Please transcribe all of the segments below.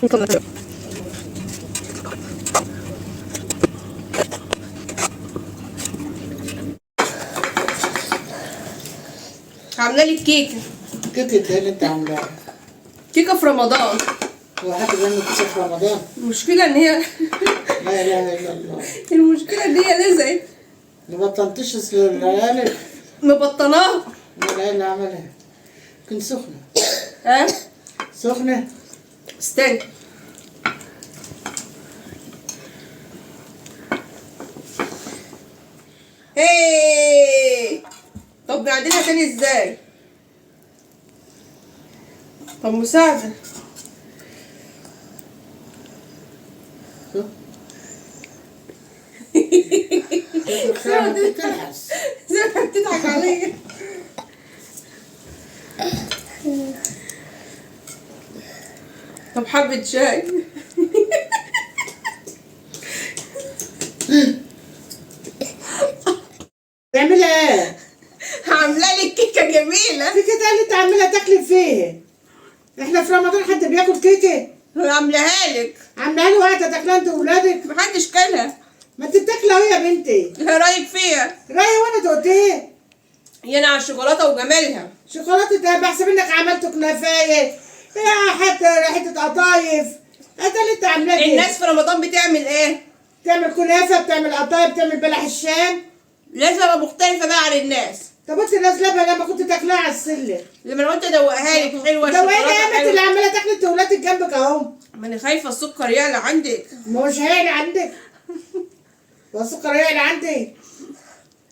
عامله لي كيكه. كيكه ايه اللي انت عاملاها؟ كيكه في رمضان. هو حد بيعمل كيكه في رمضان؟ المشكله ان هي لا اله الا الله. المشكله ان هي لزقت. ما بطلتش العيال؟ مبطناها. العيال اللي عملها كنت سخنه. ها؟ سخنه. استنى. ايه طب نعدلها تاني ازاي؟ طب مساعدة. زي ما بتضحك عليا. طب حبة شاي. تعملها ايه؟ عاملة لك كيكة جميلة. كيكه ايه اللي انت عاملها تاكلي فيها؟ احنا في رمضان حد بياكل كيكه؟ عاملاها لك. عاملاها له واحده تاكلها انت واولادك؟ محدش كلها. ما انت بتاكلها اهو يا بنتي. ايه رأيك فيها؟ رايه وانا دوقت ايه؟ يانا على الشوكولاتة وجمالها. شوكولاته ده بحسب انك عملت كنافايه يا حته قطايف. هذا اللي انت عاملاه دي. الناس في رمضان بتعمل ايه؟ بتعمل كنافه، بتعمل قطايف، بتعمل بلح الشام. لازم ابقى مختلفة بقى عن الناس. طب انت نازله بقى لما كنت تاكلها على السلم. لما انا قلت ادوقها لك حلوة ده وايه الشوكولاتة يا اللي حلوة. عماله تاكلي انت ولادك جنبك اهو. ما انا خايفة السكر يعلى عندك. مش هيعلى عندك. والسكر هيعلى عندي. ايه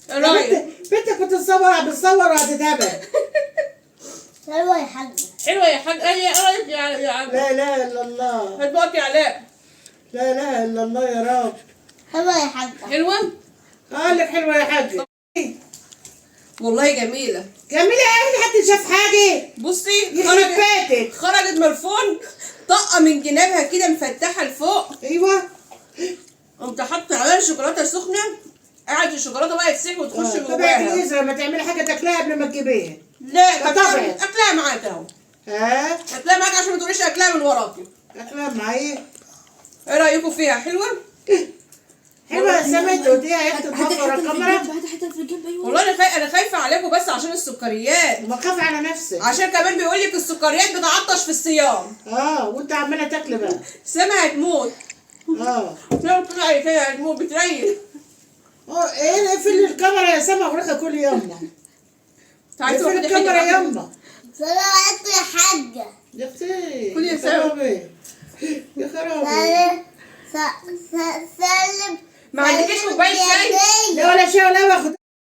رأيك؟ بنتك بتصور وهتتهبل. حلوة يا حاجة. حلوة يا حاج. ايه رأيك يا عم؟ لا اله الا الله. هات بقى يا علاء. لا اله الا الله يا رب. حلوة يا حاجة. حلوة؟ قال لك حلوه يا حاج. والله جميلة. جميله ايه؟ حد شاف حاجه؟ بصي يخرب بيتك. خرجت من الفرن طاقة من جنابها كده مفتحة لفوق. ايوه. قمت حاطة عليها الشوكولاتة سخنة. قعدت الشوكولاتة بقى تسيح وتخش طب جواها. ايه لما تعملي حاجه تاكلها قبل ما تجيبيها؟ لا طبعا. اكلها معاك اهو. ها؟ اكلها معاك عشان ما تقوليش اكلها من وراكي. اكلها معايا. ايه رأيكم فيها؟ حلوة؟ حلوه يا سما. انت قلتيها يا اختي تنور الكاميرا. حتى في الجنب. أيوة. والله انا خايفة عليكم بس عشان السكريات. ما تخافي على نفسك. عشان كمان بيقول لك السكريات بتعطش في الصيام. وانت عماله تاكلي بقى. سما هتموت. سما بتطلعي كده هتموت بتريل. ايه اقفلي الكاميرا يا سما وراكي كل يوم. تعالي اقفلي الكاميرا يما. سلام عليكم يا حاجة. يا اختي. كل يا سما. يا خرابي. سلم. ما عندكيش كوباية شاي؟ لا ولا شاي ولا باخد.